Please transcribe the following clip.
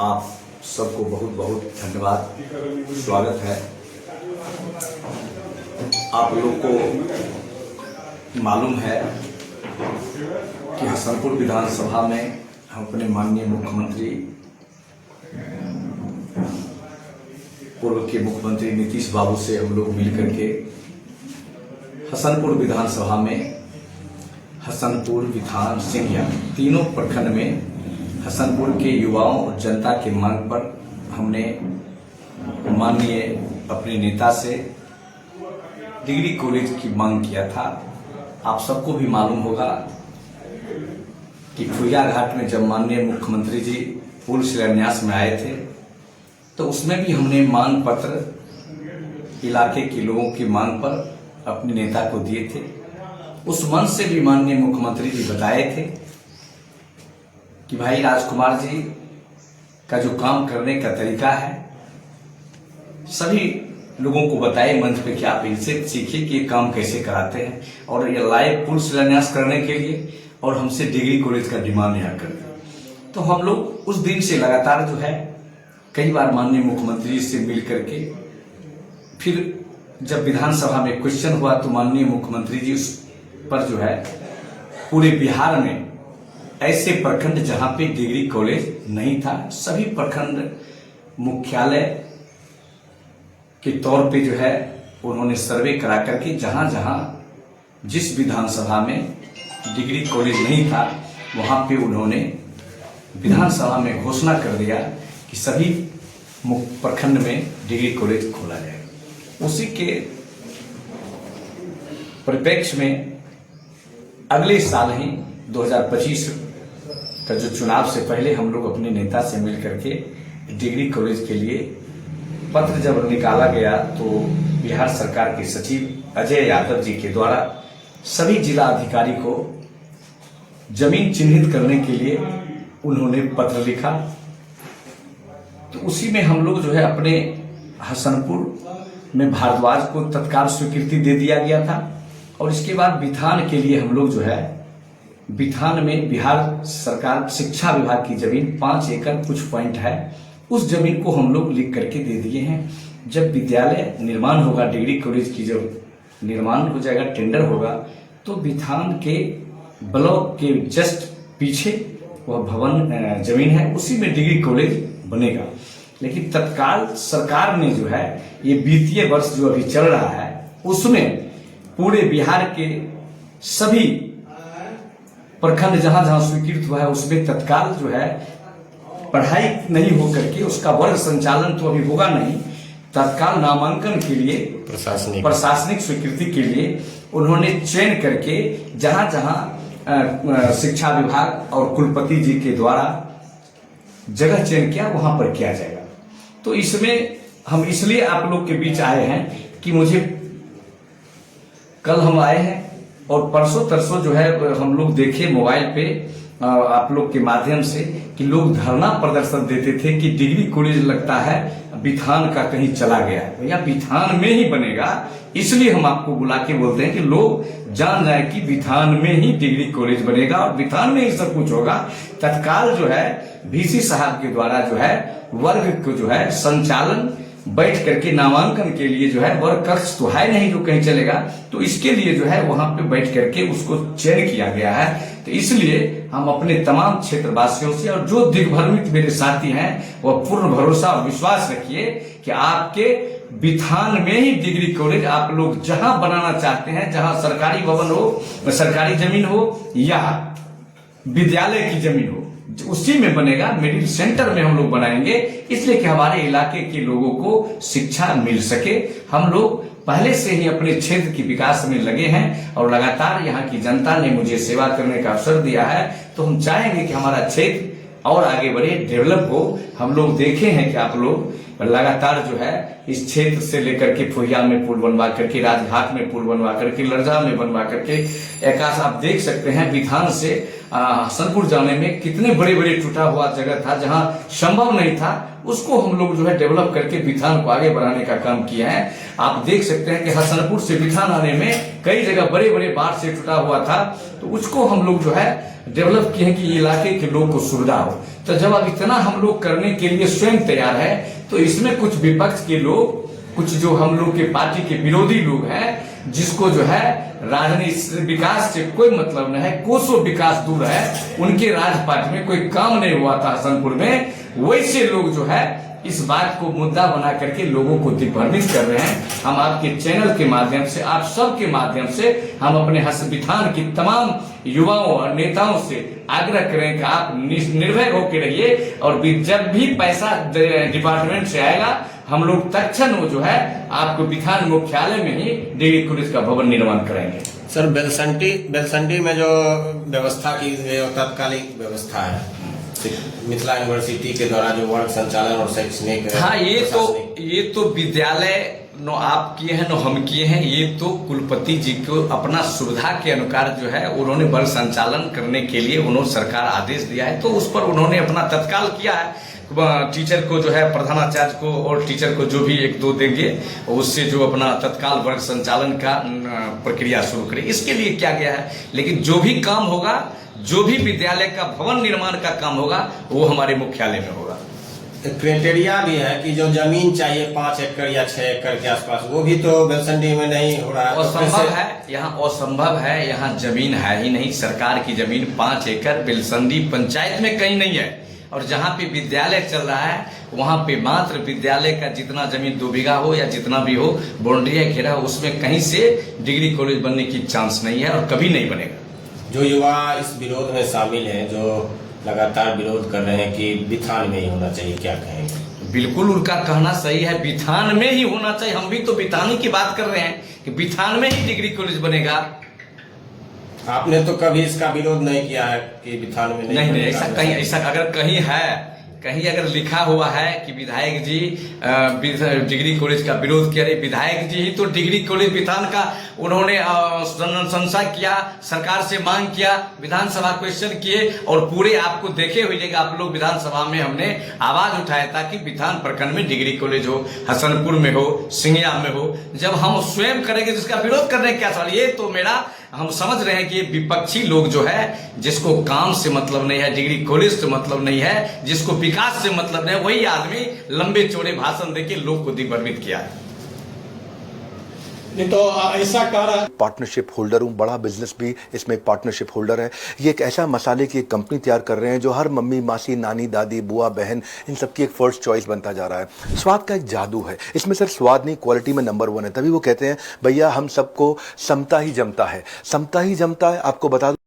आप सबको बहुत बहुत धन्यवाद, स्वागत है। आप लोग को मालूम है कि हसनपुर विधानसभा में हम अपने माननीय मुख्यमंत्री, पूर्व के मुख्यमंत्री नीतीश बाबू से हम लोग मिलकर के हसनपुर विधानसभा में हसनपुर, विधान, सिंघिया तीनों प्रखंड में हसनपुर के युवाओं और जनता के मांग पर हमने माननीय अपने नेता से डिग्री कॉलेज की मांग किया था। आप सबको भी मालूम होगा कि फुलिया घाट में जब माननीय मुख्यमंत्री जी पुल शिलान्यास में आए थे तो उसमें भी हमने मांग पत्र इलाके के लोगों की मांग पर अपने नेता को दिए थे। उस मंच से भी माननीय मुख्यमंत्री जी बताए थे कि भाई राजकुमार जी का जो काम करने का तरीका है सभी लोगों को बताए मंच पे कि आप इनसे सीखिए कि ये काम कैसे कराते हैं, और ये लाइव पुल शिलान्यास करने के लिए और हमसे डिग्री कॉलेज का डिमांड यहाँ कर दिया। तो हम लोग उस दिन से लगातार जो है कई बार माननीय मुख्यमंत्री से मिल करके, फिर जब विधानसभा में क्वेश्चन हुआ तो माननीय मुख्यमंत्री जी उस पर जो है पूरे बिहार में ऐसे प्रखंड जहां पे डिग्री कॉलेज नहीं था, सभी प्रखंड मुख्यालय के तौर पे जो है उन्होंने सर्वे करा करके जहां जहां जिस विधानसभा में डिग्री कॉलेज नहीं था वहां पे उन्होंने विधानसभा में घोषणा कर दिया कि सभी प्रखंड में डिग्री कॉलेज खोला जाएगा। उसी के परिप्रेक्ष्य में अगले साल ही 2025 का जो चुनाव से पहले हम लोग अपने नेता से मिल करके डिग्री कॉलेज के लिए पत्र जब निकाला गया तो बिहार सरकार के सचिव अजय यादव जी के द्वारा सभी जिला अधिकारी को जमीन चिन्हित करने के लिए उन्होंने पत्र लिखा। तो उसी में हम लोग जो है अपने हसनपुर में भारद्वाज को तत्काल स्वीकृति दे दिया गया था, और इसके बाद बिथान के लिए हम लोग जो है बिथान में बिहार सरकार शिक्षा विभाग की जमीन 5 एकड़ कुछ पॉइंट है, उस जमीन को हम लोग लिख करके दे दिए हैं। जब विद्यालय निर्माण होगा, डिग्री कॉलेज की जब निर्माण हो जाएगा, टेंडर होगा, तो बिथान के ब्लॉक के जस्ट पीछे वह भवन जमीन है, उसी में डिग्री कॉलेज बनेगा। लेकिन तत्काल सरकार ने जो है ये वित्तीय वर्ष जो अभी चल रहा है उसमें पूरे बिहार के सभी प्रखंड जहां जहां स्वीकृत हुआ है उसमें तत्काल जो है पढ़ाई नहीं हो करके उसका वर्ग संचालन तो अभी होगा नहीं, तत्काल नामांकन के लिए प्रशासनिक स्वीकृति के लिए उन्होंने चयन करके जहां जहां शिक्षा विभाग और कुलपति जी के द्वारा जगह चयन किया वहां पर किया जाएगा। तो इसमें हम इसलिए आप लोग के बीच आए हैं कि मुझे कल हम आए हैं और परसों तरसों जो है हम लोग देखे मोबाइल पे आप लोग के माध्यम से कि लोग धरना प्रदर्शन देते थे कि डिग्री कॉलेज लगता है बिथान का कहीं चला गया है। भैया बिथान में ही बनेगा, इसलिए हम आपको बुला के बोलते हैं कि लोग जान जाए कि बिथान में ही डिग्री कॉलेज बनेगा और बिथान में ही सब कुछ होगा। तत्काल जो है VC साहब के द्वारा जो है वर्ग को जो है संचालन बैठ करके नामांकन के लिए जो है वर्ग कक्ष तो है नहीं जो कहीं चलेगा, तो इसके लिए जो है वहां पे बैठ करके उसको चयन किया गया है। तो इसलिए हम अपने तमाम क्षेत्रवासियों से और जो दिग्भ्रमित मेरे साथी हैं वह पूर्ण भरोसा और विश्वास रखिए कि आपके बिथान में ही डिग्री कॉलेज आप लोग जहां बनाना चाहते हैं, जहां सरकारी भवन हो, सरकारी जमीन हो या विद्यालय की जमीन हो, उसी में बनेगा। मिडिल सेंटर में हम लोग बनाएंगे इसलिए कि हमारे इलाके के लोगों को शिक्षा मिल सके। हम लोग पहले से ही अपने क्षेत्र की विकास में लगे हैं और लगातार यहाँ की जनता ने मुझे सेवा करने का अवसर दिया है, तो हम चाहेंगे कि हमारा क्षेत्र और आगे बढ़े, डेवलप हो। हम लोग देखे हैं कि आप लोग लगातार जो है इस क्षेत्र से लेकर के फुहिया में पुल बनवा करके, राजघाट में पुल बनवा करके, लरजा में बनवा करके, एकाश आप देख सकते हैं बिथान से हसनपुर जाने में कितने बड़े बड़े टूटा हुआ जगह था जहां संभव नहीं था, उसको हम लोग जो है डेवलप करके बिथान को आगे बढ़ाने का काम किया है। आप देख सकते हैं कि हसनपुर से बिथान आने में कई जगह बड़े बड़े बाढ़ से टूटा हुआ था, तो उसको हम लोग जो है डेवलप किए हैं कि इलाके के लोग को सुविधा हो। तो जब अब इतना हम लोग करने के लिए स्वयं तैयार है, तो इसमें कुछ विपक्ष के लोग, कुछ जो हम लोग के पार्टी के विरोधी लोग हैं, जिसको जो है राजनीतिक विकास से कोई मतलब नहीं है, कोसों विकास दूर है, उनके राज पार्टी में कोई काम नहीं हुआ था हसनपुर में, वैसे लोग जो है इस बात को मुद्दा बना करके लोगों को दिग्भ्रमित कर रहे हैं। हम आपके चैनल के माध्यम से, आप सब के माध्यम से हम अपने बिथान की तमाम युवाओं और नेताओं से आग्रह करें कि आप निर्भय होकर रहिए, और जब भी पैसा डिपार्टमेंट से आएगा हम लोग तत्क्षण जो है आपको बिथान मुख्यालय में ही डिग्री कॉलेज का भवन निर्माण करेंगे। सर, बेलसंडी में जो व्यवस्था की तात्कालिक व्यवस्था है मिथिला यूनिवर्सिटी के द्वारा जो वर्ग संचालन और शैक्षणिक, हाँ, ये तो विद्यालय नो आप किए हैं नो हम किए हैं, ये तो कुलपति जी को अपना सुविधा के अनुसार जो है उन्होंने वर्ग संचालन करने के लिए उन्होंने सरकार आदेश दिया है, तो उस पर उन्होंने अपना तत्काल किया है। टीचर को जो है प्रधानाचार्य को और टीचर को जो भी 1-2 देंगे, उससे जो अपना तत्काल वर्ग संचालन का प्रक्रिया शुरू करें, इसके लिए क्या गया है। लेकिन जो भी काम होगा, जो भी विद्यालय का भवन निर्माण का काम होगा, वो हमारे मुख्यालय में होगा। क्राइटेरिया भी है कि जो जमीन चाहिए 5 एकड़ या 6 एकड़ के आसपास, वो भी तो बेलसंडी में नहीं हो रहा है। असंभव है, यहाँ असंभव है, यहाँ जमीन है ही नहीं। सरकार की जमीन 5 एकड़ बेलसंडी पंचायत में कहीं नहीं है, और जहाँ पे विद्यालय चल रहा है वहाँ पे मात्र विद्यालय का जितना जमीन 2 बीघा हो या जितना भी हो, बाउंड्री घेरा हो, उसमें कहीं से डिग्री कॉलेज बनने की चांस नहीं है और कभी नहीं बनेगा। जो युवा इस विरोध में शामिल हैं, जो लगातार विरोध कर रहे हैं कि बिथान में ही होना चाहिए, क्या कहेंगे? बिल्कुल उनका कहना सही है, बिथान में ही होना चाहिए। हम भी तो बिथानी की बात कर रहे हैं कि बिथान में ही डिग्री कॉलेज बनेगा। आपने तो कभी इसका विरोध नहीं किया है कि बिथान में नहीं, ऐसा अगर कहीं है, कहीं अगर लिखा हुआ है कि विधायक जी डिग्री कॉलेज का विरोध किया, विधायक जी ही तो डिग्री कॉलेज बिथान का उन्होंने अनुशंसा किया, सरकार से मांग किया, विधानसभा क्वेश्चन किए, और पूरे आपको देखे हुए आप लोग विधानसभा में हमने आवाज उठाया था कि बिथान प्रखंड में डिग्री कॉलेज हो, हसनपुर में हो, सिंगिया में हो। जब हम स्वयं करेंगे जिसका विरोध करने क्या सवाल। ये तो मेरा हम समझ रहे हैं कि ये विपक्षी लोग जो है, जिसको काम से मतलब नहीं है, डिग्री कॉलेज से मतलब नहीं है, जिसको विकास से मतलब नहीं है, वही आदमी लंबे चौड़े भाषण देके लोग को दिग्भ्रमित किया है। नहीं तो ऐसा कह रहा है। पार्टनरशिप होल्डर हूँ, बड़ा बिजनेस भी इसमें एक पार्टनरशिप होल्डर है। ये एक ऐसा मसाले की एक कंपनी तैयार कर रहे हैं जो हर मम्मी, मासी, नानी, दादी, बुआ, बहन, इन सबकी एक फर्स्ट चॉइस बनता जा रहा है। स्वाद का एक जादू है इसमें, सर स्वाद नहीं क्वालिटी में नंबर 1 है। तभी वो कहते हैं भैया हम सबको समता ही जमता है, समता ही जमता है। आपको बता